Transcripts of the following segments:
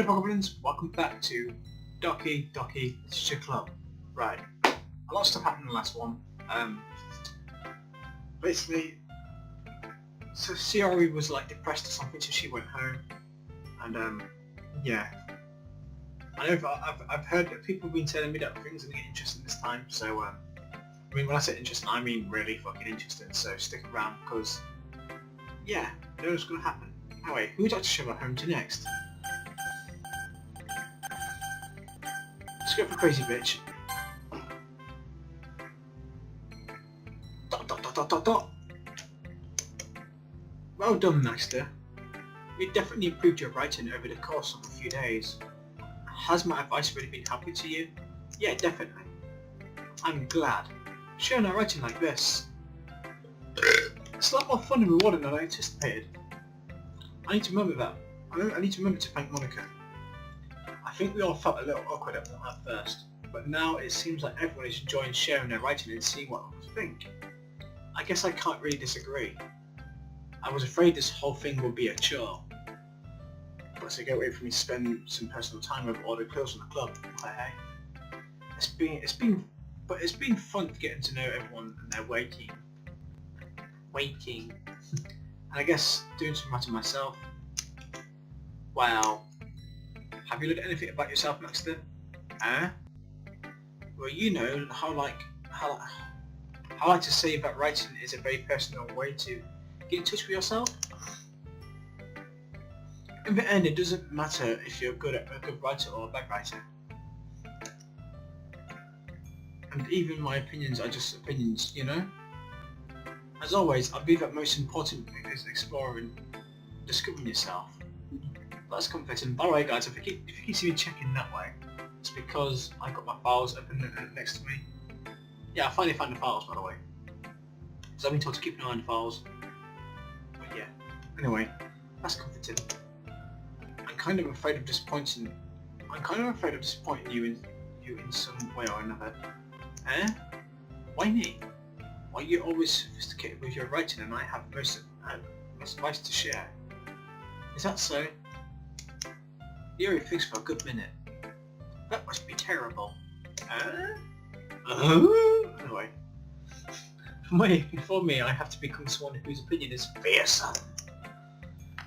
Hello Goblins, welcome back to Doki Doki Club. Right, a lot of stuff happened in the last one. Basically, so G.R.B was like depressed or something, so she went home. And yeah, I know I've heard that people have been telling me that things are going to get interesting this time. So I mean, when I say interesting, I mean really fucking interesting. So stick around because yeah, you know what's going to happen. Anyway, who would like to shove our home to next? Let's go for Crazy Bitch. Dot dot dot dot dot dot. Well done, Master. You definitely improved your writing over the course of a few days. Has my advice really been helpful to you? Yeah, definitely. I'm glad. Sharing our writing like this, it's a lot more fun and rewarding than I anticipated. I need to remember that. I need to remember to thank Monika. I think we all felt a little awkward at first, but now it seems like everyone is enjoying sharing their writing and seeing what others think. I guess I can't really disagree. I was afraid this whole thing would be a chore. But it's a great way for me to spend some personal time with all the girls in the club. Hey. It's been fun getting to know everyone and their waiting. And I guess doing some writing myself. Wow. Have you learned anything about yourself, Master? Well, you know how I like to say that writing is a very personal way to get in touch with yourself. In the end, it doesn't matter if you're a good writer or a bad writer. And even my opinions are just opinions, you know? As always, I believe that most important thing is exploring, discovering yourself. That's comforting. By the way, guys, if you can see me checking that way, it's because I got my files open next to me. Yeah, I finally found the files, by the way. So I've been told to keep an eye on the files. But yeah, anyway, that's comforting. I'm kind of afraid of disappointing you in some way or another. Why me? Why are you always sophisticated with your writing and I have most advice to share? Is that so? Yuri thinks for a good minute. That must be terrible. Anyway. For me, I have to become someone whose opinion is fearsome.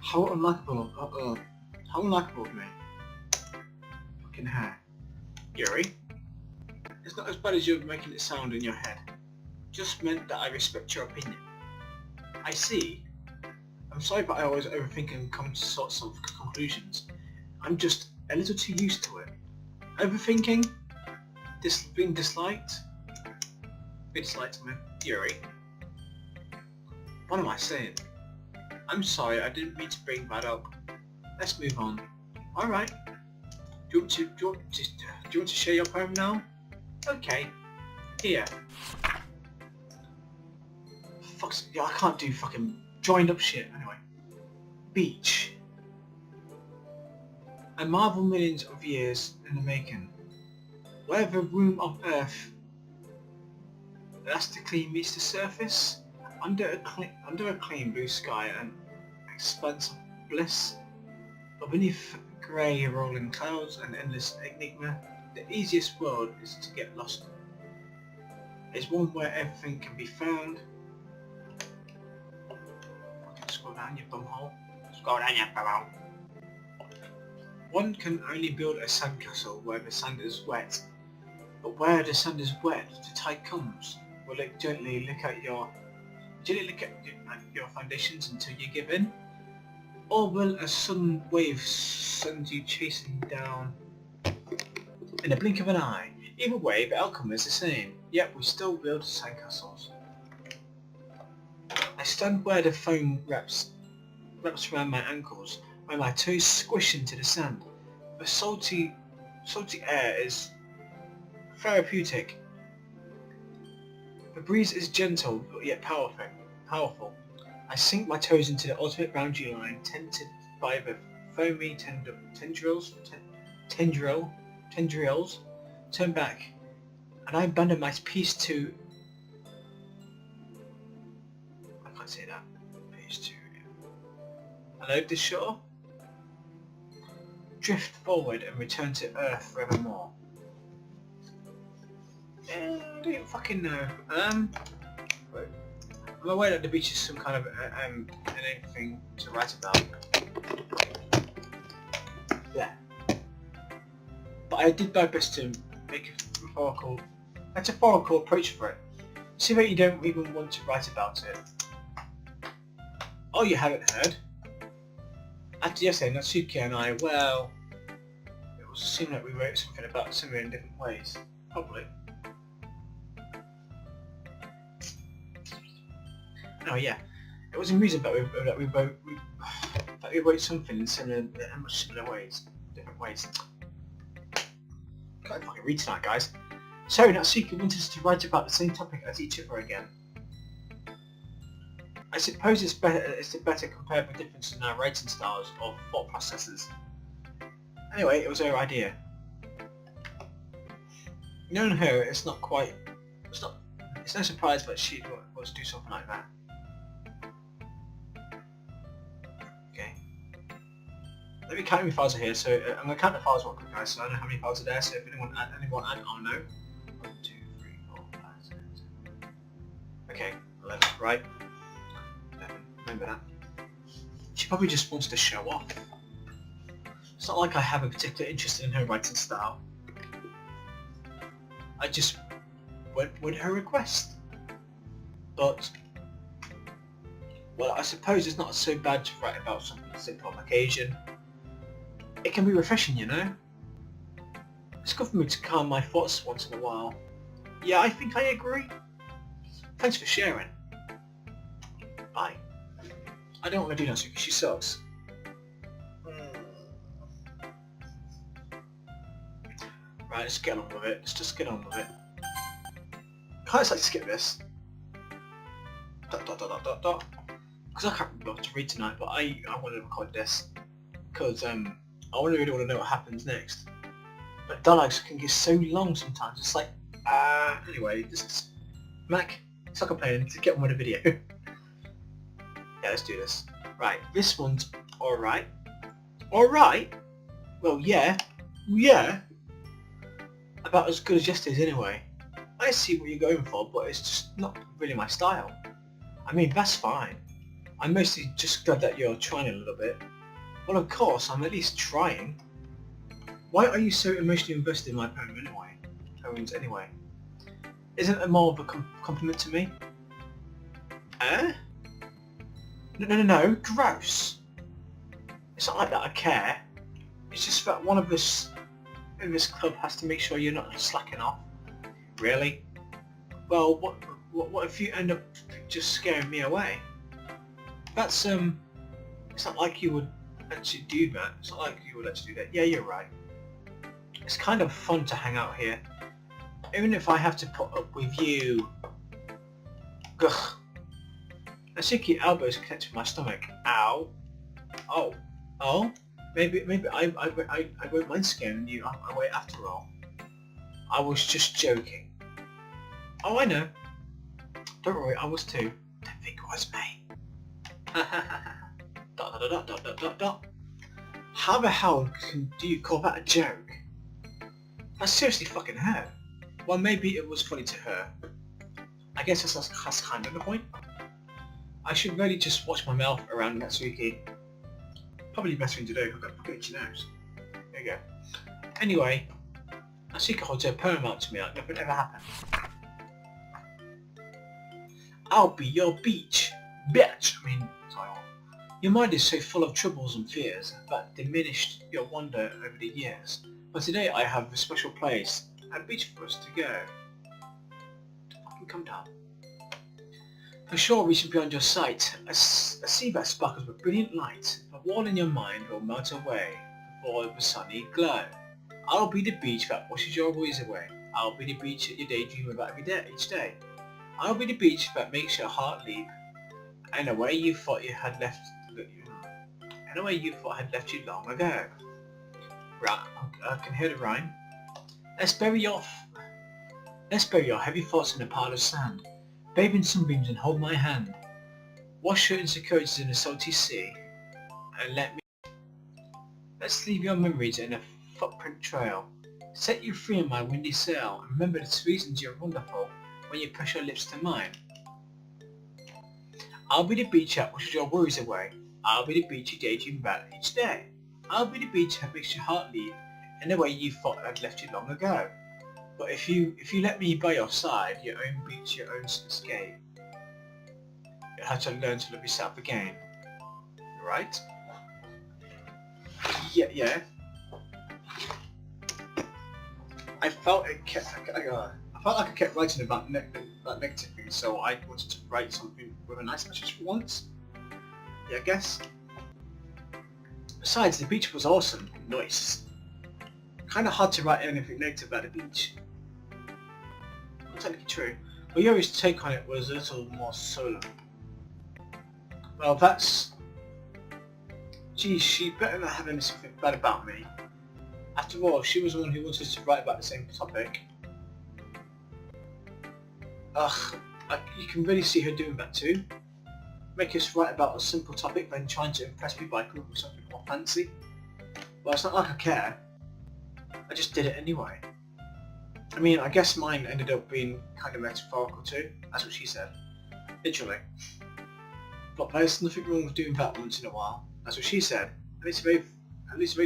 How unlikable of me. Fucking hair. Yuri? It's not as bad as you're making it sound in your head. Just meant that I respect your opinion. I see. I'm sorry but I always overthink and come to sorts of conclusions. I'm just a little too used to it. Overthinking? Being disliked? Being disliked, man. Yuri. What am I saying? I'm sorry, I didn't mean to bring that up. Let's move on. Alright. Do you want to share your poem now? Okay. Here. Yeah, I can't do fucking joined up shit. Anyway. Beach. A marvel millions of years in the making. Where the womb of Earth elastically meets the surface, under a clean blue sky and expanse of bliss, but beneath grey rolling clouds and endless enigma, the easiest world is to get lost in. It's one where everything can be found. Scroll down, you bumhole. Scroll down, you bumhole. One can only build a sandcastle where the sand is wet, but where the sand is wet, the tide comes. Will it gently look at your foundations until you give in? Or will a sudden wave send you chasing down in a blink of an eye? Either way, the outcome is the same, yet we still build sandcastles. I stand where the foam wraps around my ankles, where my toes squish into the sand. The salty air is therapeutic. The breeze is gentle but yet powerful. I sink my toes into the ultimate boundary line, tented by the foamy tendrils. Turn back, and I abandon my piece to. I can't say that. Piece to. Hello, this shore. drift forward and return to Earth forevermore. I don't fucking know. I'm aware that the beach is some kind of an thing to write about. Yeah. But I did my best to make a metaphorical approach for it. See that you don't even want to write about it. Oh, you haven't heard? After yesterday, Natsuki and I, well, it was assumed that we wrote something about similar in different ways. Probably. Oh yeah, it was amusing that we wrote something in much similar ways, different ways. Can't fucking read tonight, guys. So Natsuki wanted us to write about the same topic as each other again. I suppose it's better compare the difference in our writing styles or thought processes. Anyway, it was her idea. Knowing her, it's no surprise that she'd want to do something like that. Okay. Let me count how many files are here. So I'm gonna count the files real quick, guys. So I know how many files are there. So if anyone add, I'll know. 1, 2, 3, 4, 5, 6, 7. Okay, 11. Right. 11. Remember that. She probably just wants to show off. It's not like I have a particular interest in her writing style. I just went with her request. But, well, I suppose it's not so bad to write about something simple on occasion. It can be refreshing, you know? It's good for me to calm my thoughts once in a while. Yeah, I think I agree. Thanks for sharing. Bye. I don't want to do that because she sucks. Right, let's get on with it. Let's just get on with it. Can't just like skip this. ... Because I can't be able to read tonight, but I want to record this. Because I really want to know what happens next. But dialogues can get so long sometimes. It's like, anyway, this is... Mac, stop complaining. Just get on with the video. Yeah, let's do this. Right, this one's alright. Alright? Well, yeah. Yeah. About as good as yesterday's anyway. I see what you're going for, but it's just not really my style. I mean, that's fine. I'm mostly just glad that you're trying a little bit. Well, of course, I'm at least trying. Why are you so emotionally invested in my poems anyway? Isn't it more of a compliment to me? Eh? No, gross. It's not like that I care. It's just that one of us in this club has to make sure you're not slacking off. Really? Well, what if you end up just scaring me away? That's, it's not like you would actually do that. It's not like you would actually do that. Yeah, you're right. It's kind of fun to hang out here. Even if I have to put up with you. Ugh. Natsuki's elbows connected to my stomach. Ow. Oh? Maybe I won't mind scaring you away after all. I was just joking. Oh, I know. Don't worry, I was too. Don't think it was me. How the hell do you call that a joke? That seriously fucking hurt. Well, maybe it was funny to her. I guess that's kind of the point. I should really just watch my mouth around Natsuki. Probably the best thing to do. I've got a fucking itchy nose. There you go. Anyway, Natsuki holds her poem out to me like nothing ever happened. I'll be your beach, bitch. Your mind is so full of troubles and fears that diminished your wonder over the years. But today I have a special place and beach for us to go. Fucking come down. For sure, reaching beyond your sight, a sea that sparkles with brilliant light. The wall in your mind will melt away before the sunny glow. I'll be the beach that washes your worries away. I'll be the beach that you daydream about each day. I'll be the beach that makes your heart leap, and away you thought had left you long ago. Right, I can hear the rhyme. Let's bury your heavy thoughts in a pile of sand. Bathe in sunbeams and hold my hand. Wash your insecurities in a salty sea, and Let's leave your memories in a footprint trail. Set you free in my windy sail, and remember the reasons you're wonderful when you press your lips to mine. I'll be the beach that washes your worries away. I'll be the beach you daydream about each day. I'll be the beach that makes your heart leap in a way you thought I'd left you long ago. But if you let me by your side, your own beach, your own escape, you'll have to learn to love yourself again. Right? Yeah. I felt like I kept writing about negative things, so I wanted to write something with a nice message for once. Yeah, I guess. Besides, the beach was awesome. Nice. Kinda hard to write anything negative about the beach. Not technically true. But Yuri's take on it was a little more solo. Well, that's... Geez, she better not have anything bad about me. After all, she was the one who wanted to write about the same topic. Ugh, you can really see her doing that too. Make us write about a simple topic, then trying to impress me by coming up with something more fancy. Well, it's not like I care. I just did it anyway. I mean, I guess mine ended up being kind of metaphorical too. That's what she said. Literally. But there's nothing wrong with doing that once in a while. That's what she said. At least really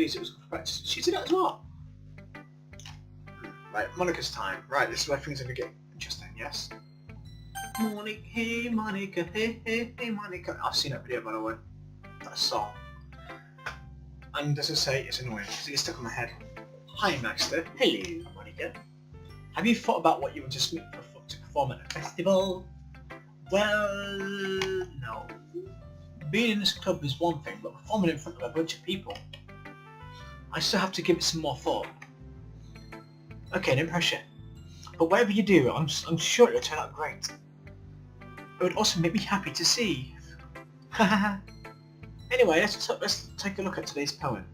it was good for practice. She did that as well. Right, Monika's time. Right, this is where things are going to get interesting, yes? Monika, hey Monika, hey Monika. I've seen that video by the way. That song. And as I say, it's annoying because it gets stuck on my head. Hi Maxter. Hello Monika. Have you thought about what you want to perform at the festival? Well, no. Being in this club is one thing, but performing in front of a bunch of people, I still have to give it some more thought. Okay, no pressure. But whatever you do, I'm sure it'll turn out great. It would also make me happy to see. Anyway, let's take a look at today's poem.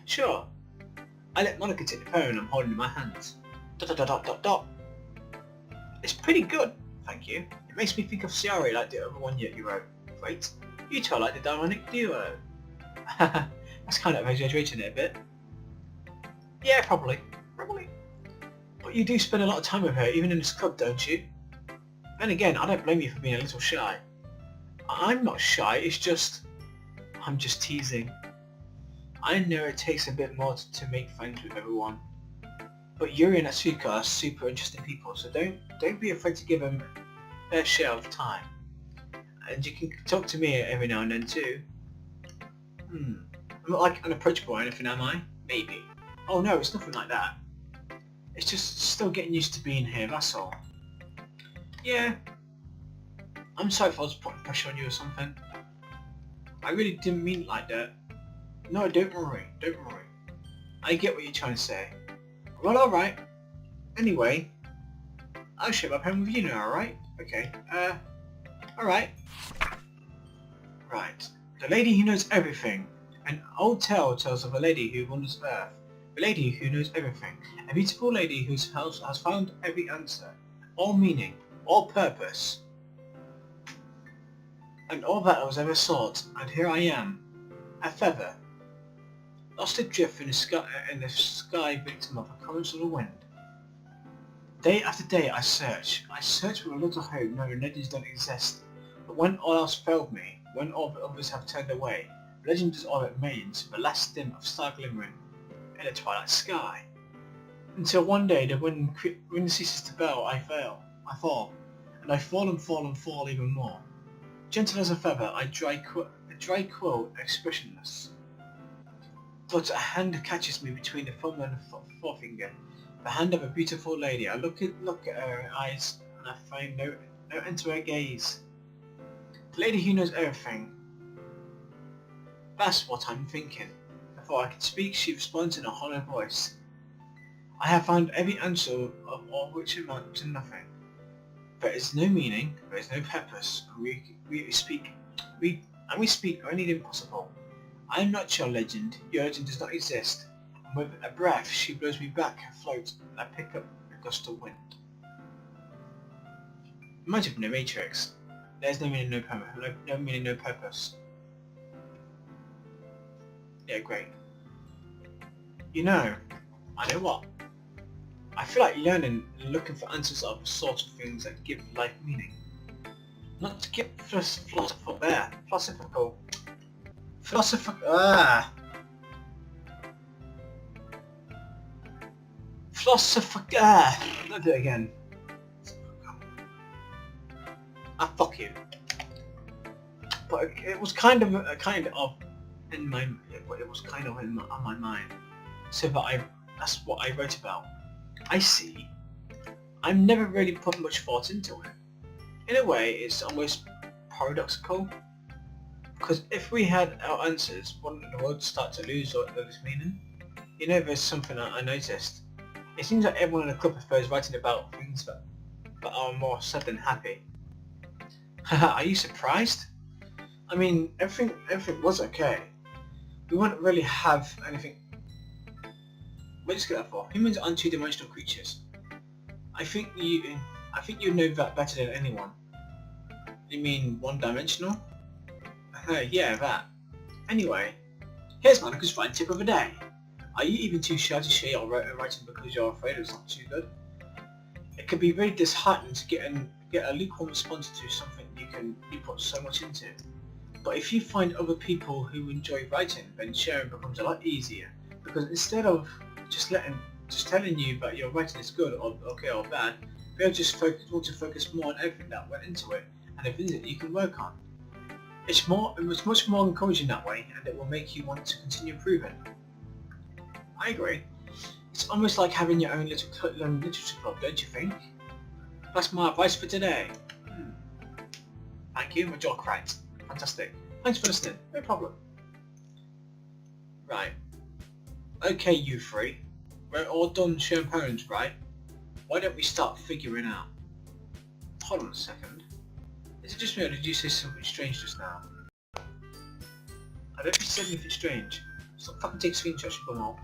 Sure. I let Monika take the poem I'm holding in my hands. ... It's pretty good, thank you. It makes me think of Ciara like the other one you wrote. Great. You two are like the dynamic duo. That's kind of exaggerating it a bit. Yeah, probably. But you do spend a lot of time with her, even in this club, don't you? Then again, I don't blame you for being a little shy. I'm not shy, it's just... I'm just teasing. I know it takes a bit more to make friends with everyone. But Yuri and Asuka are super interesting people, so don't be afraid to give them their share of time. And you can talk to me every now and then too. I'm not like unapproachable or anything, am I? Maybe. Oh no, it's nothing like that. It's just still getting used to being here, that's all. Yeah. I'm sorry if I was putting pressure on you or something. I really didn't mean it like that. No, don't worry. I get what you're trying to say. Well, alright. Anyway, I'll share my pen with you now, alright? Okay, alright. Right. The lady who knows everything. An old tale tells of a lady who wanders Earth. A lady who knows everything. A beautiful lady whose house has found every answer, all meaning, all purpose, and all that I was ever sought. And here I am, a feather, lost adrift in the sky, victim of the currents of the wind. Day after day I search with a little hope, knowing legends don't exist. But when all else failed me, when all the others have turned away, legend is all that remains, the last dim of star glimmering in the twilight sky. Until one day the wind ceases to blow, I fall, and I fall and fall even more. Gentle as a feather, I dry quill, expressionless. But a hand catches me between the thumb and the forefinger, the hand of a beautiful lady. I look at her eyes, and I find no end to her gaze. The lady who knows everything. That's what I'm thinking. Before I can speak, she responds in a hollow voice. I have found every answer of all which amounts to nothing. There is no meaning, there is no purpose, and we speak only the impossible. I am not your legend does not exist, and with a breath she blows me back afloat, and I pick up a gust of wind. It might have been a Matrix. There's no meaning, no purpose. Yeah, great. You know, I know what. I feel like learning and looking for answers are the sort of things that give life meaning. Not to get philosophical. I'll do it again. Fuck you. But it was kind of in my, it was kind of on my mind. So that's what I wrote about. I see. I've never really put much thought into it. In a way, it's almost paradoxical. Because if we had our answers, wouldn't the world start to lose all its meaning? You know, there's something I noticed. It seems like everyone in the club prefers writing about things that are more sad than happy. Haha, are you surprised? I mean, everything was okay. We wouldn't really have anything. Where'd you get that for? Humans aren't two-dimensional creatures. I think you know that better than anyone. You mean one-dimensional? Yeah, that. Anyway, here's Monika's fine tip of the day. Are you even too shy to share your writing because you're afraid it's not too good? It can be very disheartening to get a lukewarm response to something you put so much into. But if you find other people who enjoy writing, then sharing becomes a lot easier. Because instead of just telling you that your writing is good or okay or bad, they'll just want to focus more on everything that went into it and the things that you can work on. It was much more encouraging that way, and it will make you want to continue improving. I agree. It's almost like having your own little literature club, don't you think? That's my advice for today. Thank you, my jaw cracked. Fantastic. Thanks for listening. No problem. Right. Okay, you three. We're all done sharing poems, right? Why don't we start figuring out? Hold on a second. Is it just me or did you say something strange just now? I don't think you said anything strange. Stop fucking taking screenshots, you bumhole.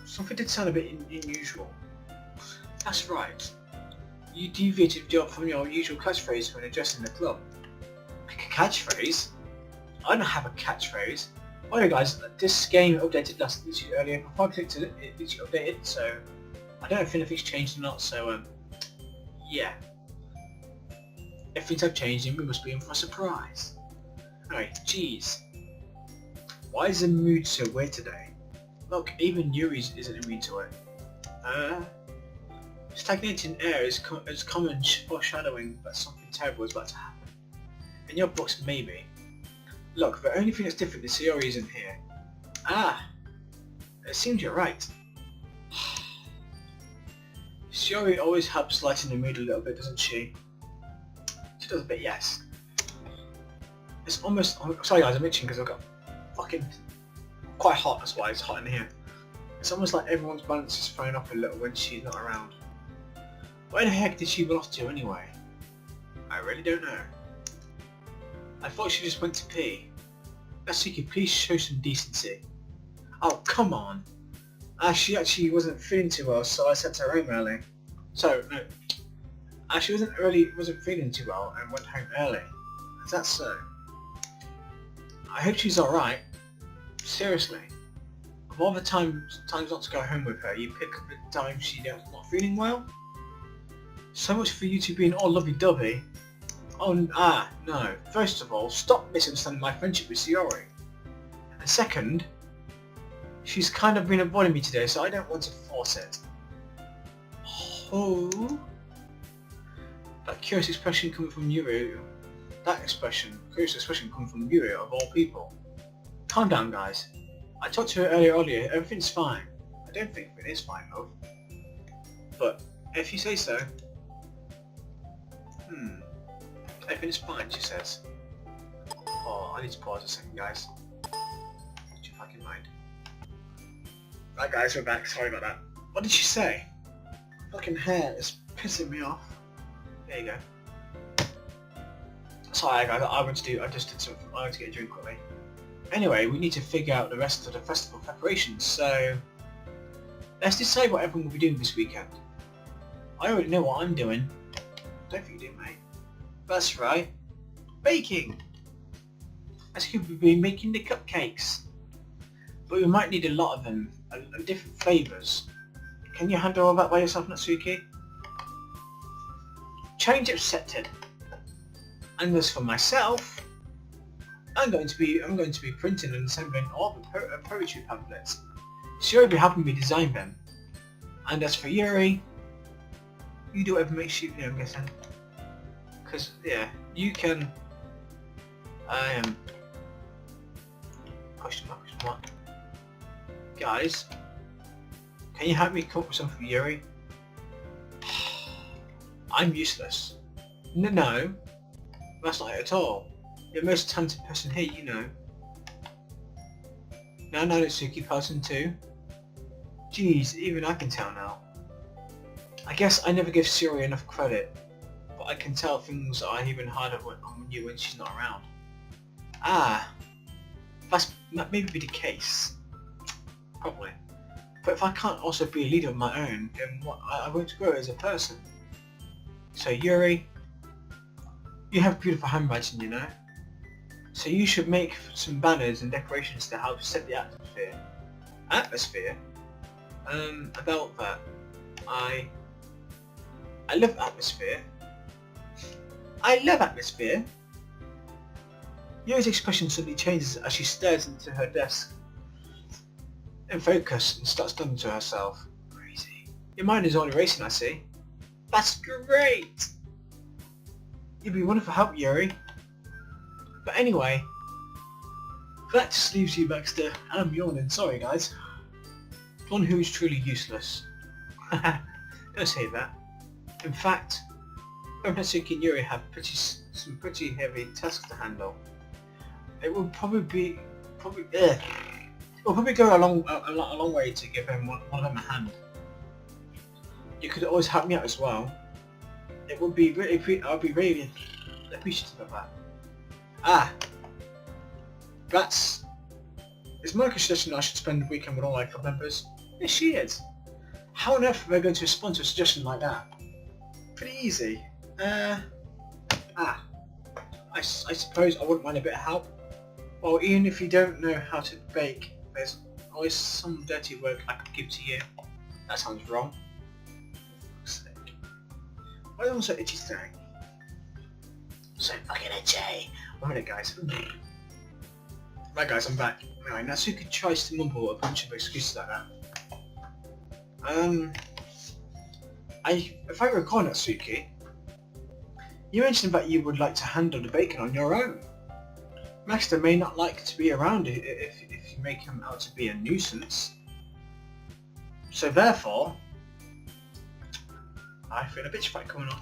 Something did sound a bit unusual. That's right. You deviated from your usual catchphrase when addressing the club. A catchphrase? I don't have a catchphrase. Oh yeah guys, this game updated literally earlier. Before I clicked it, it literally updated, so I don't know if anything's changed or not, so yeah. If things have changed, then we must be in for a surprise. Anyway, jeez. Why is the mood so weird today? Look, even Yuri's isn't immune to it. Stagnating air is common foreshadowing that something terrible is about to happen. In your books, maybe. Look, the only thing that's different is Sayori isn't here. It seems you're right. Sayori always helps lighten the mood a little bit, doesn't she? She does a bit, yes. It's almost... sorry guys, I'm itching because I've got fucking... quite hot, that's why it's hot in here. It's almost like everyone's balance is thrown off a little when she's not around. Where the heck did she run off to anyway? I really don't know. I thought she just went to pee. Leslie, could you please show some decency? Oh, come on. She actually wasn't feeling too well, so I sent her home early. So, no. She wasn't feeling too well and went home early. Is that so? I hope she's alright. Seriously. Of all the times not to go home with her, you pick the time she's not feeling well? So much for you two being all lovey-dovey. Oh, no. First of all, stop misunderstanding my friendship with Sayori. And second, she's kind of been avoiding me today, so I don't want to force it. Oh. That curious expression coming from Yuri. Curious expression coming from Yuri of all people. Calm down, guys. I talked to her earlier, everything's fine. I don't think it is fine, though. But, if you say so. Everything's fine, she says. Oh, I need to pause a second, guys. Get your fucking mind. Right, guys, we're back. Sorry about that. What did she say? Fucking hair is pissing me off. There you go. Sorry, guys. I just did something. I went to get a drink quickly. Anyway, we need to figure out the rest of the festival preparations, so let's decide what everyone will be doing this weekend. I already know what I'm doing. Don't think you do, mate. That's right. Baking! as he would be making the cupcakes. But we might need a lot of them, and different flavours. Can you handle all that by yourself, Natsuki? Challenge accepted. And as for myself, I'm going to be printing and assembling all the poetry pamphlets. Shiori will be helping me design them. And as for Yuri, you do whatever makes you, I'm guessing. Because, yeah, you can... Question mark. Guys, can you help me come up with something for Yuri? I'm useless. No, that's not it at all. You're the most talented person here, you know. No, Natsuki, person too. Jeez, even I can tell now. I guess I never give Shiori enough credit, but I can tell things are even harder on you when she's not around. Ah, that may be the case. Probably. But if I can't also be a leader of my own, then I won't grow as a person. So Yuri, you have beautiful handwriting, you know. So you should make some banners and decorations to help set the atmosphere. About that, I love atmosphere. I love atmosphere. Yuri's expression suddenly changes as she stares into her desk in focus and starts talking to herself. Crazy. Your mind is only racing, I see. That's great! You'd be wonderful help, Yuri. But anyway, that just leaves you, Baxter, and I'm yawning. Sorry, guys. One who is truly useless. Don't say that. In fact, both Natsuki and Yuri have some pretty heavy tasks to handle. It will probably go a long way to give one of them a hand. You could always help me out as well. It would be I'll be really appreciative of that. Ah, is Monika suggesting I should spend the weekend with all my club members? Yes, she is. How on earth are they going to respond to a suggestion like that? Pretty easy. I suppose I wouldn't mind a bit of help. Well, even if you don't know how to bake, there's always some dirty work I could give to you. That sounds wrong. Why am I so itchy today? So fucking itchy. 1 minute, guys. Right, guys, I'm back. Anyway, Natsuki tries to mumble a bunch of excuses like that. If I recall, Natsuki, you mentioned that you would like to handle the bacon on your own. Master may not like to be around if you make him out to be a nuisance. So therefore, I feel a bitch fight coming on.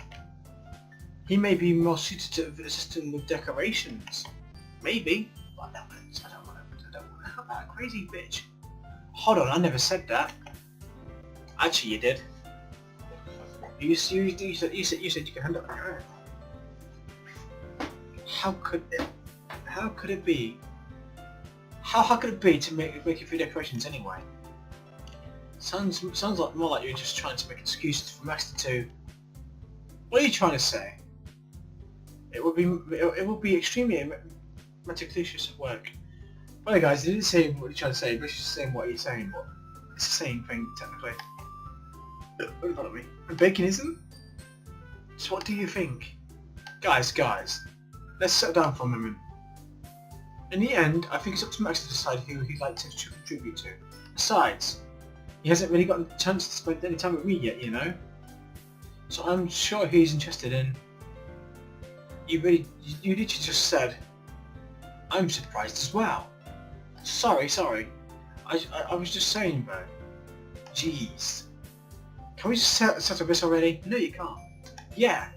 He may be more suited to assisting with decorations. Maybe. But I don't want to help that crazy bitch. Hold on, I never said that. Actually, you did. You said you could handle it on your own. How could it be? How could it be to make a few decorations anyway? Sounds like more like you're just trying to make excuses for Master to... What are you trying to say? It would be extremely meticulous of work. Well, guys, he didn't say what he's trying to say, but he's just saying what he's saying, but it's the same thing, technically. Don't follow me. And baconism? So what do you think? Guys, let's settle down for a moment. In the end, I think it's up to Max to decide who he'd like to contribute to. Besides, he hasn't really gotten a chance to spend any time with me yet, you know? So I'm sure he's interested in... You literally just said, I'm surprised as well. Sorry. I was just saying, bro. Jeez. Can we just settle this already? No, you can't. Yeah.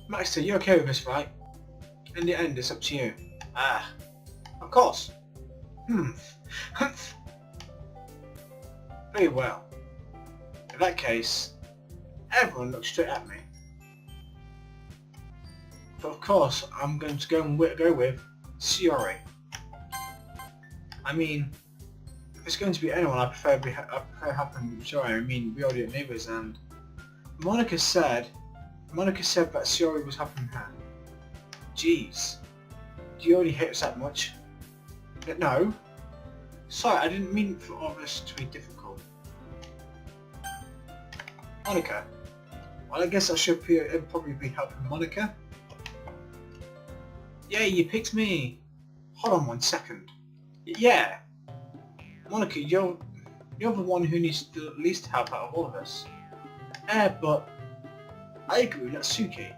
Maxter, you're okay with this, right? In the end, it's up to you. Ah. Of course. Very well. In that case, everyone looks straight at me. But of course, I'm going to go with Shiori. I mean, if it's going to be anyone, I prefer helping Shiori. I mean, we already are neighbours, and Monika said that Shiori was helping her. Jeez. Do you already hate us that much? No. Sorry, I didn't mean for all this to be difficult. Monika. Well, I guess I should probably be helping Monika. Yeah, you picked me. Hold on 1 second. Yeah. Monika, you're the one who needs the least help out of all of us. But I agree with Natsuki.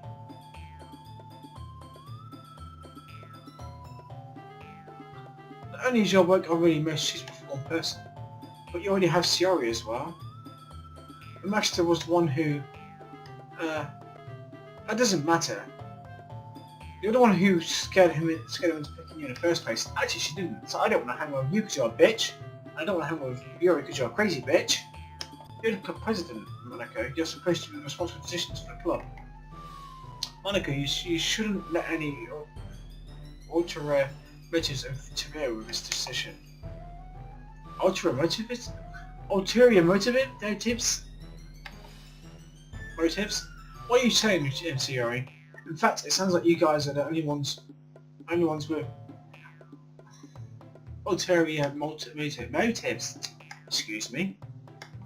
Not only is your work already most suitable for one person, but you already have Shiori as well. The master was the one who... that doesn't matter. You're the one who scared him into picking you in the first place. Actually, she didn't, so I don't want to hang with you because you're a bitch. I don't want to hang with Yuri because you're a crazy bitch. You're the club president, Monika. You're supposed to be in responsible positions for the club. Monika, you shouldn't let any ulterior motives interfere with this decision. Ulterior motives? Ulterior motives? Motives? What are you saying, Shiori? In fact, it sounds like you guys are the only ones with ulterior motives. Excuse me.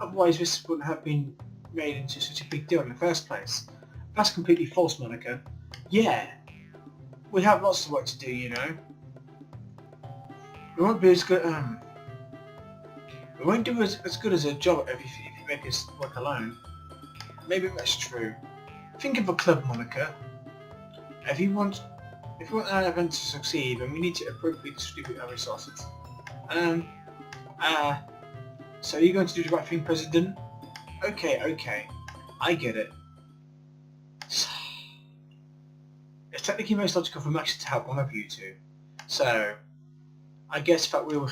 Otherwise, this wouldn't have been made into such a big deal in the first place. That's completely false, Monika. Yeah. We have lots of work to do, you know. We won't be as good. We won't do as good as a job if you make us work alone. Maybe that's true. Think of a club, Monika. If you want an event to succeed, then we need to appropriately distribute our resources. So you're going to do the right thing, President? Okay. I get it. It's technically most logical for Max to help one of you two. So, I guess that we'll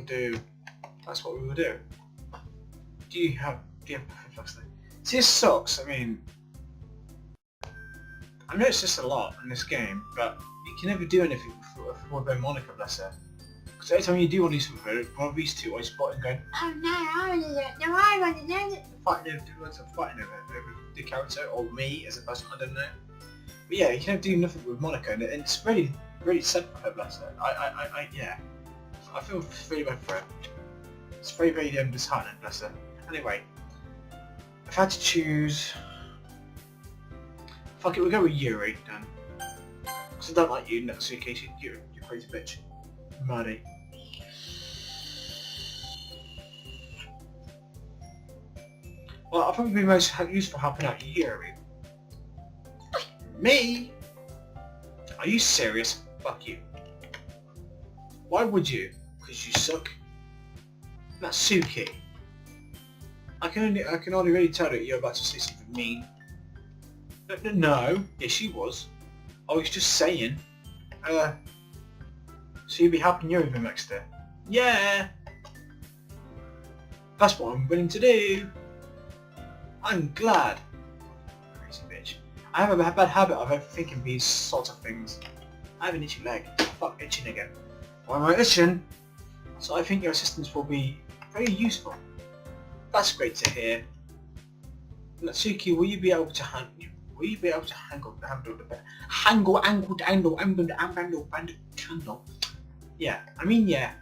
do. That's what we will do. Do you have perfect? See, this sucks. I mean, I know it's just a lot in this game, but you can never do anything for Monika, bless her. Because every time you do want to do something, one of these two always spotting going, oh no, I want to do it, no, I want to do it. Fighting over the character, or me as a person, I don't know. But yeah, you can never do nothing with Monika, and it's really sad for her, bless her. Yeah. I feel very bad for her. It's very disheartening, bless her. Anyway, if I had to choose... Fuck it, we'll go with Yuri then. Because I don't like you, Natsuki. You're a crazy bitch. Muddy. Well, I'll probably be most useful helping out Yuri. Me? Are you serious? Fuck you. Why would you? Because you suck. Natsuki. I can only really tell that you're about to say something mean. No. Yes, she was. I was just saying. So you'd be helping Yuri the next day? Yeah. That's what I'm willing to do. I'm glad. Crazy bitch. I have a bad habit of overthinking these sorts of things. I have an itchy leg. Fuck, itching again. Why am I itching? So I think your assistance will be very useful. That's great to hear. Natsuki, will you be able to handle Yeah, I mean, yeah.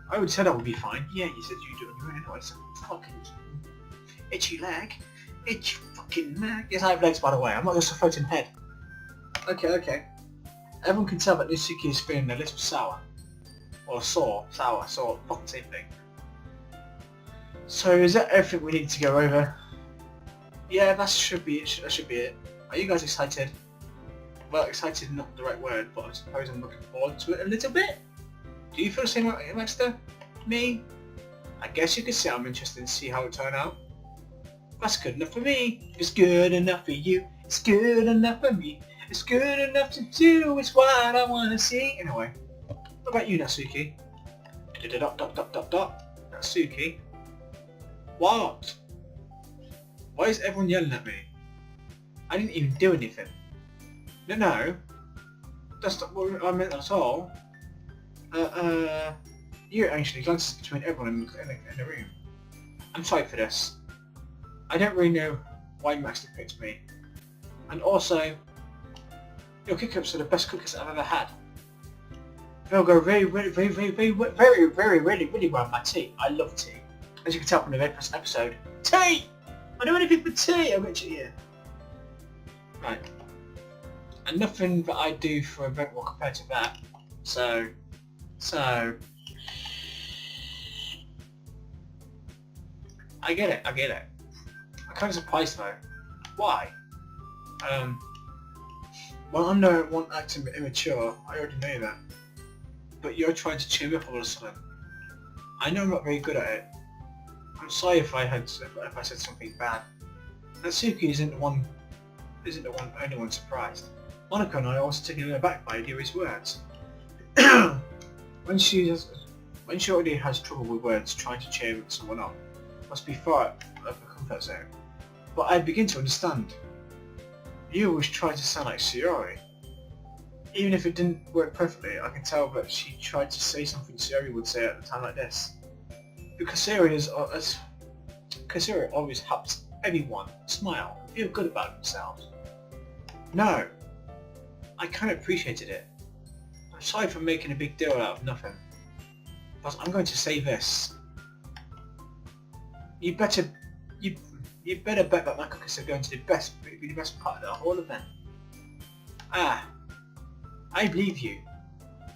I would say that would be fine. Yeah, you said you do it on your own anyway, so fucking itchy leg. Itchy fucking leg. Yes, I have legs, by the way. I'm not just a floating head. Okay. Everyone can tell that Natsuki is feeling a little sour. Or sour, fucking same thing. So is that everything we need to go over? Yeah, that should be it. Are you guys excited? Well, excited is not the right word, but I suppose I'm looking forward to it a little bit. Do you feel the same way, Master? Me? I guess you could say I'm interested to see how it turned out. That's good enough for me. If it's good enough for you, it's good enough for me. It's good enough to do, it's what I want to see. Anyway, what about you, Natsuki? Natsuki? What? Why is everyone yelling at me? I didn't even do anything. No. That's not what I meant at all. You actually glances between everyone in the room. I'm sorry for this. I don't really know why Master picked me. And also, Your kick-ups are the best cookies I've ever had. They'll go really well with my tea. I love tea. As you can tell from the very first episode. Tea! I do anything but tea! I'll get you here. Right. And nothing that I do for a event will compare to that. So... I get it. I'm kind of surprised though. Why? Well, I'm no one acting immature, I already know that. But you're trying to cheer me up all of a sudden. I know I'm not very good at it. I'm sorry if I said something bad. Natsuki isn't the only one surprised. Monika and I are also taken aback by Yuri's words. When she already has trouble with words, trying to cheer someone up must be far out of the comfort zone. But I begin to understand. You always try to sound like Sayori. Even if it didn't work perfectly, I can tell that she tried to say something Sayori would say at a time like this. Because Sayori always helps everyone smile and feel good about themselves. No, I kind of appreciated it. I'm sorry for making a big deal out of nothing. But I'm going to say this. You better bet that my cookies are going to be the best part of the whole event. Ah, I believe you.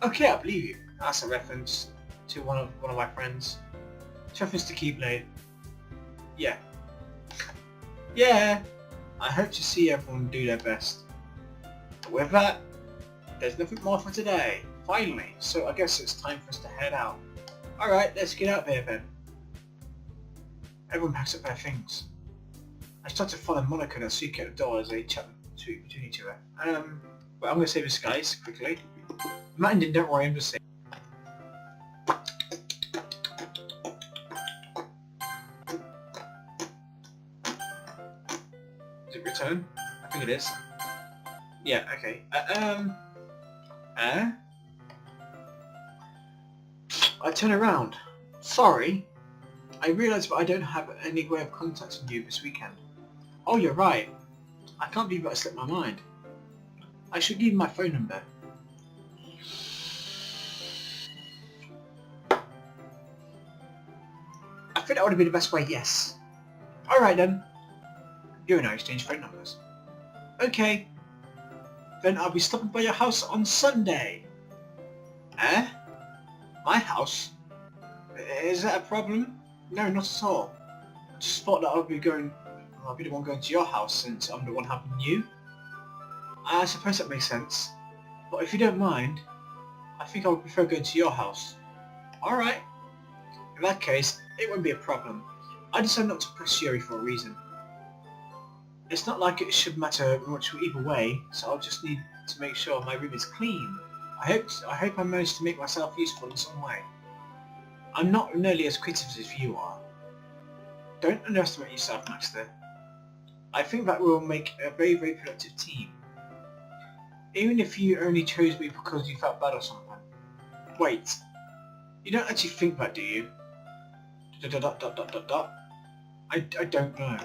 Okay, I believe you. That's a reference to one of my friends. It's a reference to Keyblade. Yeah. Yeah. I hope to see everyone do their best. But with that, there's nothing more for today. Finally, so I guess it's time for us to head out. Alright, let's get out there then. Everyone packs up their things. I start to follow Monika and Natsuki at the door as they chat between each other. But I'm going to save this guys quickly. Matt, don't worry, I'm just saying. Is it return? I think it is. Yeah, okay. I turn around. Sorry. I realise that I don't have any way of contacting you this weekend. Oh, you're right. I can't believe that I slipped my mind. I should give you my phone number. I think that would have been the best way, yes. Alright then. You and I exchange phone numbers. Okay. Then I'll be stopping by your house on Sunday. Eh? My house? Is that a problem? No, not at all. I just thought that I'll be the one going to your house since I'm the one helping you. I suppose that makes sense. But if you don't mind, I think I would prefer going to your house. Alright. In that case, it won't be a problem. I decided not to press Yuri for a reason. It's not like it should matter much either way, so I'll just need to make sure my room is clean. I hope I managed to make myself useful in some way. I'm not nearly as creative as you are. Don't underestimate yourself, Maxter. I think that we'll make a very, very productive team. Even if you only chose me because you felt bad or something. Wait, you don't actually think that, do you? I don't know.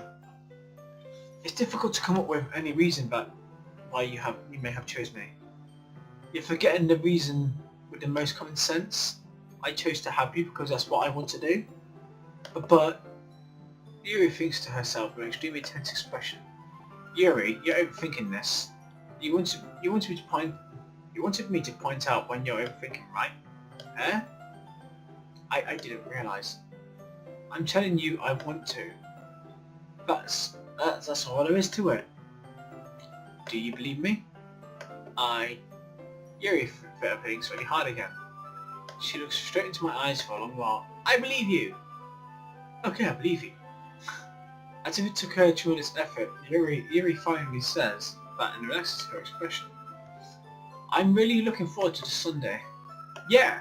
It's difficult to come up with any reason why you may have chose me. You're forgetting the reason with the most common sense. I chose to have you because that's what I want to do. But Yuri thinks to herself with an extremely tense expression. Yuri, you're overthinking this. You wanted me to point out when you're overthinking, right? Eh? I didn't realise. I'm telling you I want to. That's all there is to it. Do you believe me? Yuri fit her things really hard again. She looks straight into my eyes for a long while. I believe you! Okay, I believe you. As if it took her tremendous effort, Yuri finally says that and relaxes her expression. I'm really looking forward to the Sunday. Yeah!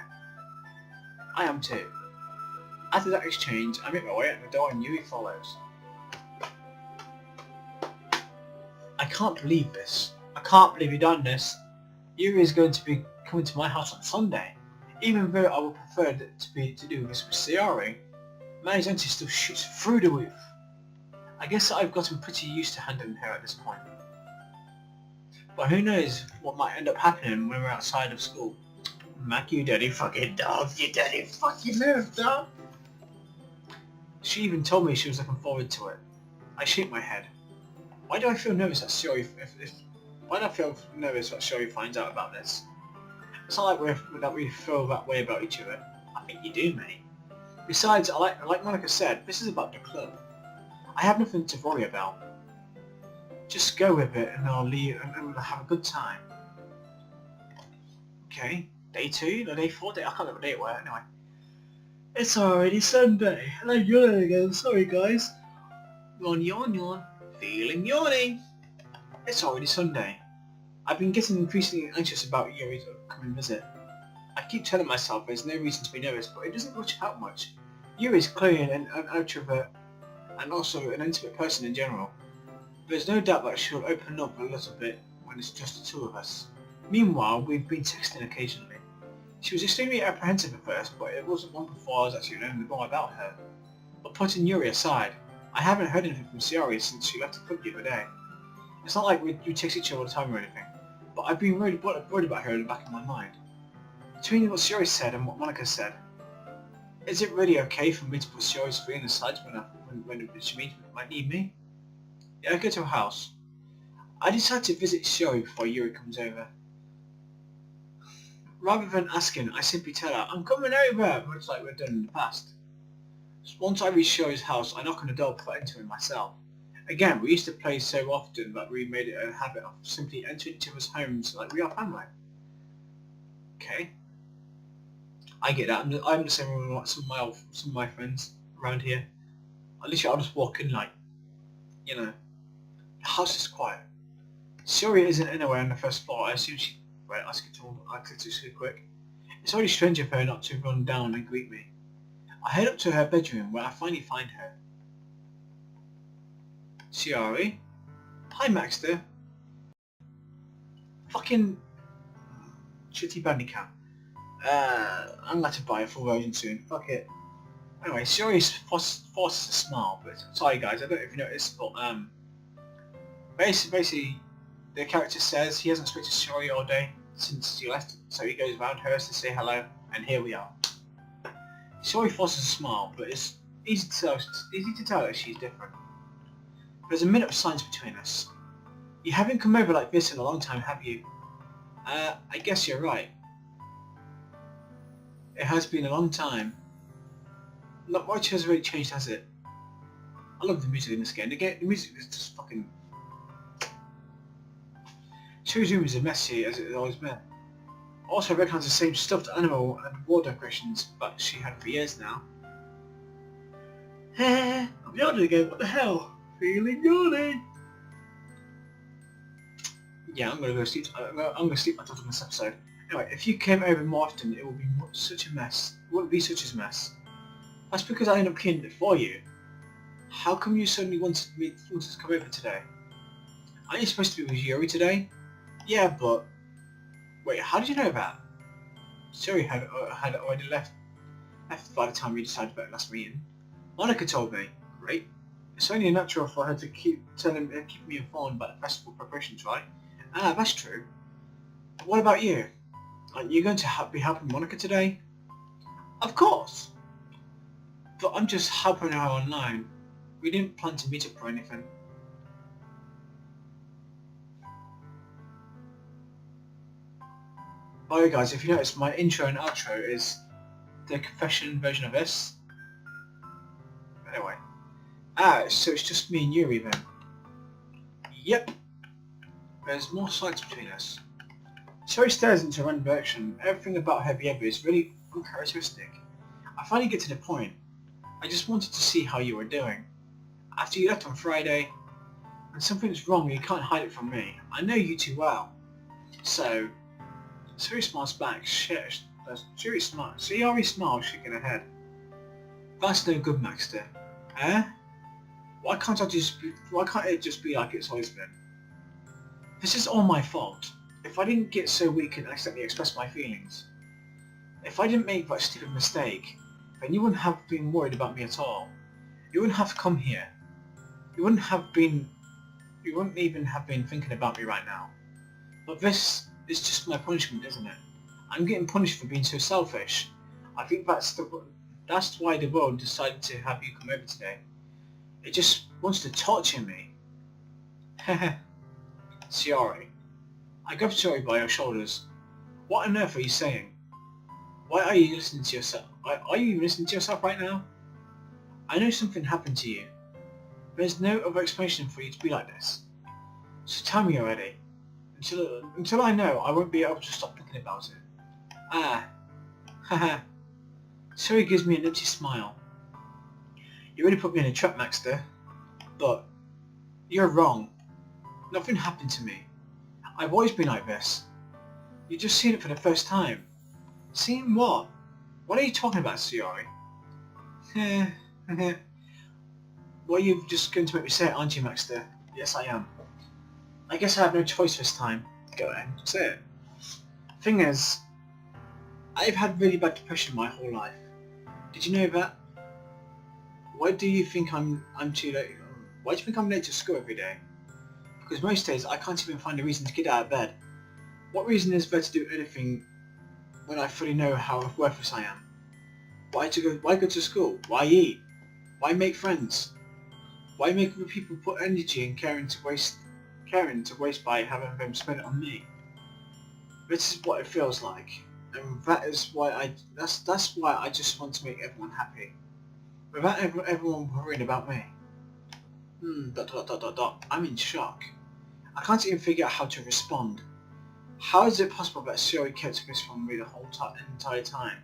I am too. After that exchange, I make my way out the door and Yuri follows. I can't believe this. I can't believe you've done this. Yuri is going to be coming to my house on Sunday. Even though I would prefer to do this with Sayori, my anxiety still shoots through the roof. I guess I've gotten pretty used to handling her at this point. But who knows what might end up happening when we're outside of school. Mac, you dirty fucking dog, you dirty fucking little dog. She even told me she was looking forward to it. I shake my head. Why do I feel nervous that Shiori finds out about this? It's not like we feel that way about each other. I think you do, mate. Besides, like Monika said, this is about the club. I have nothing to worry about. Just go with it and I'll leave and we'll have a good time. Okay, day 2, no, day 4, I can't remember what day it was anyway. It's already Sunday, and I'm yawning again, sorry guys. Yawn, yawn, yawn. Feeling yawning. It's already Sunday. I've been getting increasingly anxious about Yuri's upcoming visit. I keep telling myself there's no reason to be nervous, but it doesn't help much. Yuri's clearly an introvert and also an intimate person in general. There's no doubt that she'll open up a little bit when it's just the two of us. Meanwhile, we've been texting occasionally. She was extremely apprehensive at first, but it wasn't long before I was actually learning more about her. But putting Yuri aside, I haven't heard anything from Shiori since she left the club the other day. It's not like we text each other all the time or anything, but I've been really worried about her in the back of my mind. Between what Shiori said and what Monika said, is it really okay for me to put Shiori's feelings aside when she might need me? Yeah, I go to her house. I decide to visit Shiori before Yuri comes over. Rather than asking, I simply tell her, I'm coming over, much like we've done in the past. Once I reach Shiori's house, I knock on the door before entering myself. Again, we used to play so often that we made it a habit of simply entering each other's homes like we are family. Okay. I get that. I'm the same with some of my friends around here. Literally, I'll just walk in like, you know, the house is quiet. Shiori isn't anywhere on the first floor. I assume she... Right, I clicked it so quick. It's already strange of her not to run down and greet me. I head up to her bedroom where I finally find her. Shiori? Hi, Maxter. Fucking... shitty bandicam. I'm going to buy a full version soon. Fuck it. Anyway, Shiori forces a smile, but sorry guys, I don't know if you noticed, but basically the character says he hasn't spoken to Shiori all day since she left, so he goes round hers to say hello, and here we are. Shiori forces a smile, but it's easy to tell that she's different. There's a minute of silence between us. You haven't come over like this in a long time, have you? I guess you're right. It has been a long time. Not much has really changed, has it? I love the music in this game. The music is just fucking... Shiori's room is as messy as it has always been. Also, I recognise the same stuffed animal and wall decorations that she had for years now. I'm yawning again, what the hell? Feeling yawning! Yeah, I'm gonna go sleep. I'm gonna sleep my thoughts on this episode. Anyway, if you came over more often, it would be such a mess. It wouldn't be such a mess. That's because I ended up cleaning it for you. How come you suddenly wanted to come over today? Aren't you supposed to be with Yuri today? Yeah, but... Wait, how did you know that? Shiori had already left by the time we decided about last meeting. Monika told me. Great. It's only natural for her to keep me informed about the festival preparations, right? Ah, that's true. What about you? Are you going to be helping Monika today? Of course! But I'm just helping her online. We didn't plan to meet up or anything. By the way guys, if you notice, my intro and outro is the confession version of this. Anyway. So it's just me and Yuri then. Yep. There's more sides between us. Shiori stares into a random direction. Everything about her behaviour is really uncharacteristic. I finally get to the point. I just wanted to see how you were doing. After you left on Friday, and something's wrong, you can't hide it from me. I know you too well. So, Shiori smiles back. Shiori smiles, shaking her head. That's no good, Maxter. Eh? Why can't it just be like it's always been? This is all my fault. If I didn't get so weak and accidentally express my feelings, if I didn't make that stupid mistake, then you wouldn't have been worried about me at all. You wouldn't have come here. You wouldn't even have been thinking about me right now. But this is just my punishment, isn't it? I'm getting punished for being so selfish. I think that's why the world decided to have you come over today. It just wants to torture me. Heh. Shiori. I grabbed Shiori by her shoulders. What on earth are you saying? Why are you listening to yourself? Are you even listening to yourself right now? I know something happened to you. There's no other explanation for you to be like this. So tell me already. Until I know, I won't be able to stop thinking about it. Ah. Haha. Shiori gives me an empty smile. You really put me in a trap, Maxter. But you're wrong. Nothing happened to me. I've always been like this. You've just seen it for the first time. Seen what? What are you talking about, Shiori? Well, you're just going to make me say it, aren't you, Maxter? Yes, I am. I guess I have no choice this time. Go ahead, say it. Thing is, I've had really bad depression my whole life. Did you know that? Why do you think I'm too late? Why do you think I'm late to school every day? Because most days I can't even find a reason to get out of bed. What reason is there to do anything when I fully know how worthless I am? Why go to school? Why eat? Why make friends? Why make other people put energy and caring to waste by having them spend it on me? This is what it feels like, and that's why I just want to make everyone happy, without everyone worrying about me. I'm in shock. I can't even figure out how to respond. How is it possible that Shiori kept this from me the whole entire time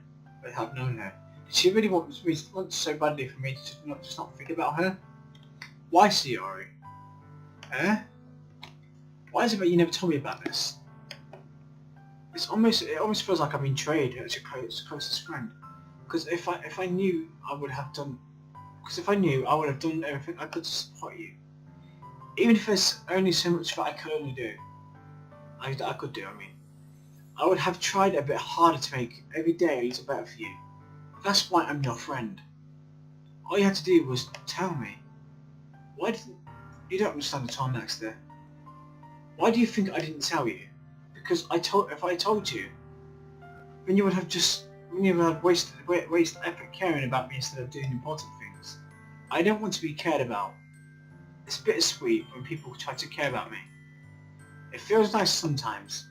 I have known her? Did she really want so badly for me to not think about her? Why, Shiori? Why is it that you never told me about this? It almost feels like I've been betrayed as your closest friend. Because if I knew, I would have done. Because if I knew, I would have done everything I could to support you. Even if there's only so much that I could only do. I mean. I would have tried a bit harder to make every day a little better for you. That's why I'm your friend. All you had to do was tell me. Why didn't... You don't understand at all, Maxter. Why do you think I didn't tell you? Because if I told you, then you would have wasted effort caring about me instead of doing important things. I don't want to be cared about. It's bittersweet when people try to care about me. It feels nice sometimes,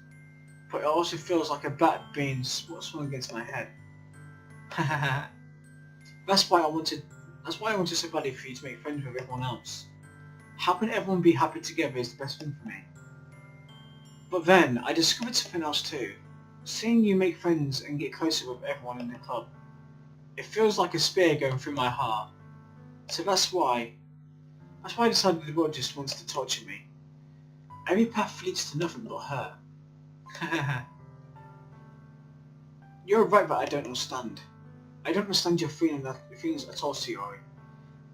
but it also feels like a bat being swung against my head. That's why I wanted so badly for you to make friends with everyone else. Helping everyone be happy together is the best thing for me. But then, I discovered something else too. Seeing you make friends and get closer with everyone in the club. It feels like a spear going through my heart. So that's why I decided the world just wants to torture me. Every path leads to nothing but hurt. You're right that I don't understand. I don't understand your feelings at all, Shiori.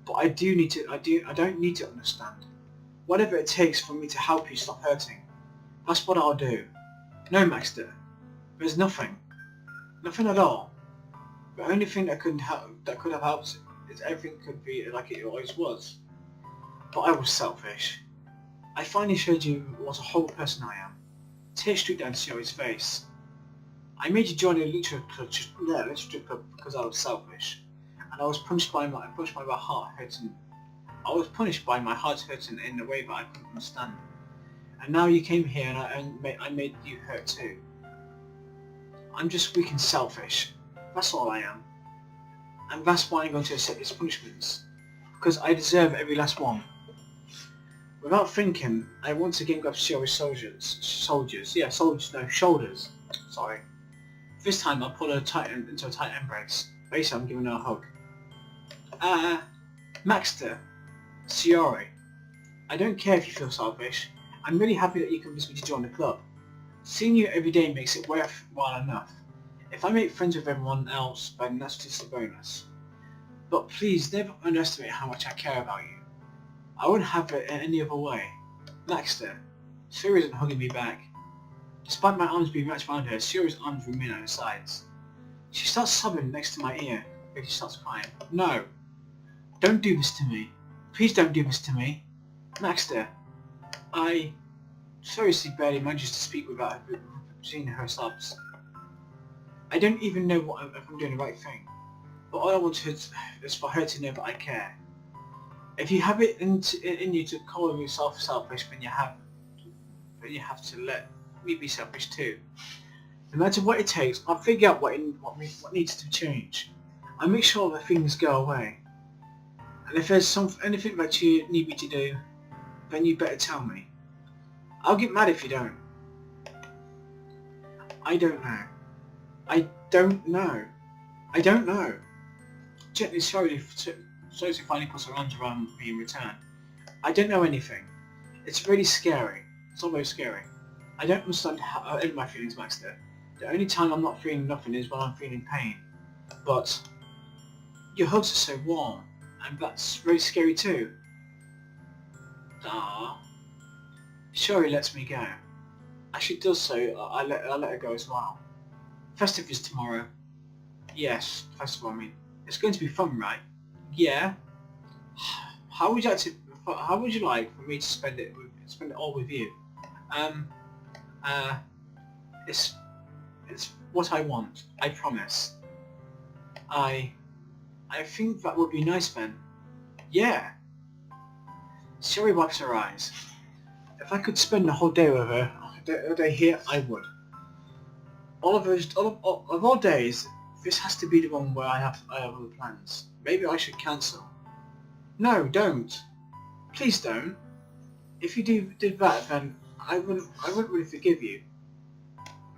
But I don't need to understand. Whatever it takes for me to help you stop hurting. That's what I'll do. No, Maxter. There's nothing. Nothing at all. The only thing that could have helped is everything could be like it always was. But I was selfish. I finally showed you what a horrible person I am. Tears streaked down Shiori's face. I made you join a literature club because I was selfish, and I was punished by my heart hurting. I was punished by my heart hurting in a way that I couldn't understand. And now you came here and I made you hurt too. I'm just weak and selfish. That's all I am. And that's why I'm going to accept these punishments. Because I deserve every last one. Without thinking, I once again grabbed Shiori's shoulders. Sorry. This time I pulled her into a tight embrace. Basically, I'm giving her a hug. Maxter. Shiori. I don't care if you feel selfish. I'm really happy that you convinced me to join the club. Seeing you every day makes it worthwhile enough. If I make friends with everyone else, then that's just a bonus. But please never underestimate how much I care about you. I wouldn't have it in any other way. Maxter. Shiori isn't hugging me back. Despite my arms being wrapped around her, Shiori's arms remain at her sides. She starts sobbing next to my ear, but she starts crying. No. Don't do this to me. Please don't do this to me. Maxter. seriously barely manages to speak without seeing her subs. I don't even know if I'm doing the right thing, but all I want is for her to know that I care. If you have it in you to call yourself selfish, then you have to let me be selfish too. No matter what it takes, I'll figure out what needs to change. I'll make sure that things go away. And if there's anything that you need me to do, then you better tell me. I'll get mad if you don't. I don't know. I don't know. I don't know. Gently, slowly finally puts her arms around me in return. I don't know anything. It's really scary. It's almost scary. I don't understand any of my feelings, Maxter. The only time I'm not feeling nothing is when I'm feeling pain. But your hugs are so warm, and that's very scary too. Ah, sure he lets me go. As she does so, I let her go as well. Festive is tomorrow. Yes, festival. I mean, it's going to be fun, right? Yeah. How would you like for me to spend it all with you? It's what I want. I promise. I think that would be nice, Ben. Yeah. Sherry wipes her eyes. If I could spend the whole day with her, a day here, I would. Of all days, this has to be the one where I have other plans. Maybe I should cancel. No, don't. Please don't. If you did that, then I wouldn't really forgive you.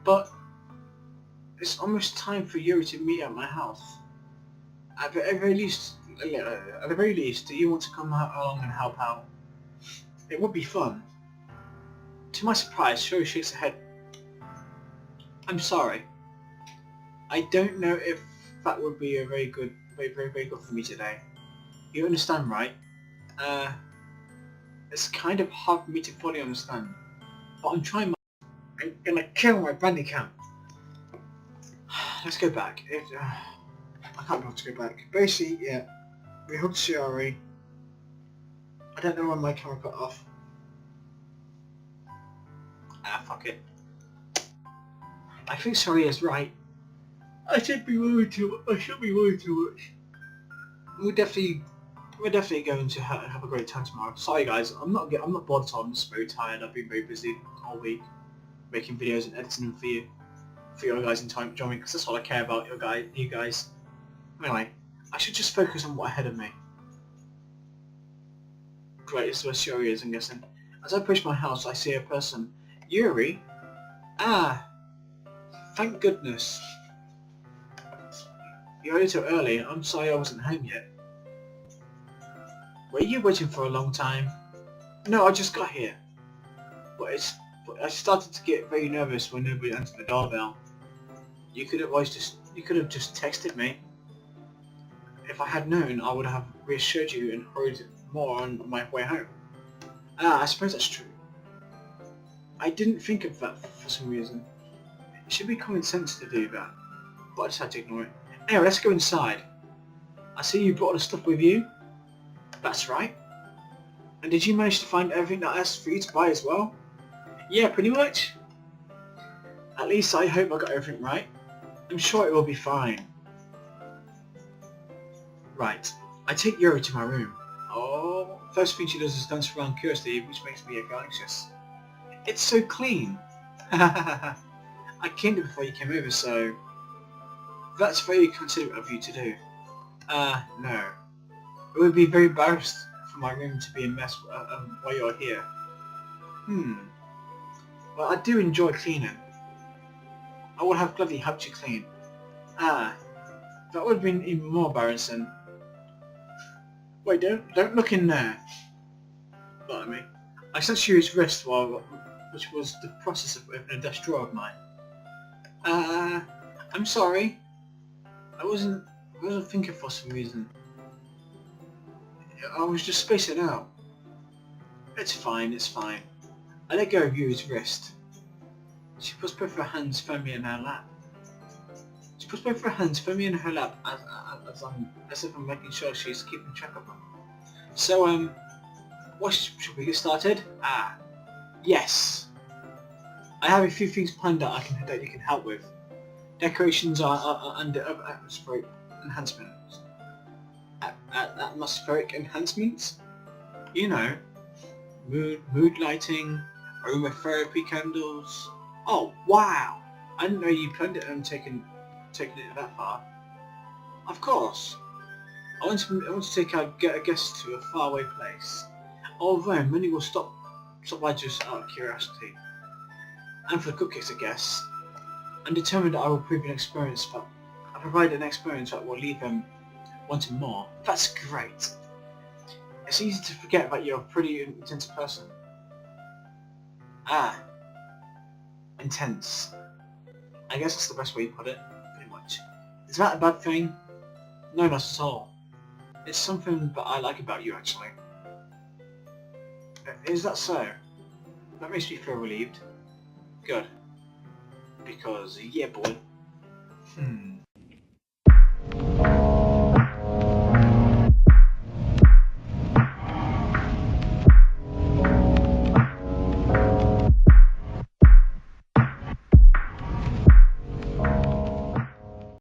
But it's almost time for Yuri to meet at my house. At the very least, do you want to come along and help out? It would be fun. To my surprise, Yuri shakes her head. I'm sorry. I don't know if that would be a very good for me today. You understand, right? It's kind of hard for me to fully understand. But I'm trying I'm gonna kill my bandy camp. Let's go back. I can't be able to go back. Basically, yeah. We hugged Shiori. I don't know when my camera got off. Fuck it. I think Shiori is right. I should be worried too much. We're definitely going to have a great time tomorrow. Sorry guys, I'm not bored at all. I'm just very tired. I've been very busy all week making videos and editing them for you guys in time joining, because that's all I care about, you guys. Anyway, I should just focus on what's ahead of me. Great, this is where Shiori is, I'm guessing. As I approach my house, I see a person. Yuri? Ah, thank goodness. You're a little early. I'm sorry I wasn't home yet. Were you waiting for a long time? No, I just got here. But I started to get very nervous when nobody answered the doorbell. You could have just texted me. If I had known, I would have reassured you and hurried more on my way home. I suppose that's true. I didn't think of that for some reason. It should be common sense to do that, but I decided to ignore it. Anyway, let's go inside. I see you brought all the stuff with you. That's right. And did you manage to find everything that I asked for you to buy as well? Yeah, pretty much. At least I hope I got everything right. I'm sure it will be fine. Right. I take Yuri to my room. Oh, first thing she does is dance around curiously, which makes me a bit anxious. It's so clean. I cleaned it before you came over, so that's very considerate of you to do. No. It would be very embarrassed for my room to be a mess while you're here. Well, I do enjoy cleaning. I would have gladly helped you clean. That would have been even more embarrassing. Wait, don't look in there. Pardon me. I snatched Yuri's wrist which was the process of opening a desk drawer of mine. I'm sorry. I wasn't thinking for some reason. I was just spacing out. It's fine. I let go of Yuri's wrist. She puts both her hands firmly in her lap. As if I'm making sure she's keeping track of them. So, should we get started? Yes. I have a few things planned that you can help with. Decorations and atmospheric enhancements. Atmospheric enhancements? You know, mood lighting, aromatherapy candles. Oh wow! I didn't know you planned it and taken it that far. Of course. I want to get a guest to a faraway place. Although many will stop by just out of curiosity. And for the cupcakes, I guess. I'm determined that I will provide an experience that will leave them wanting more. That's great. It's easy to forget that you're a pretty intense person. Ah. Intense. I guess that's the best way to put it, pretty much. Is that a bad thing? No, not at all. It's something that I like about you, actually. Is that so? That makes me feel relieved. Good. Because, yeah boy.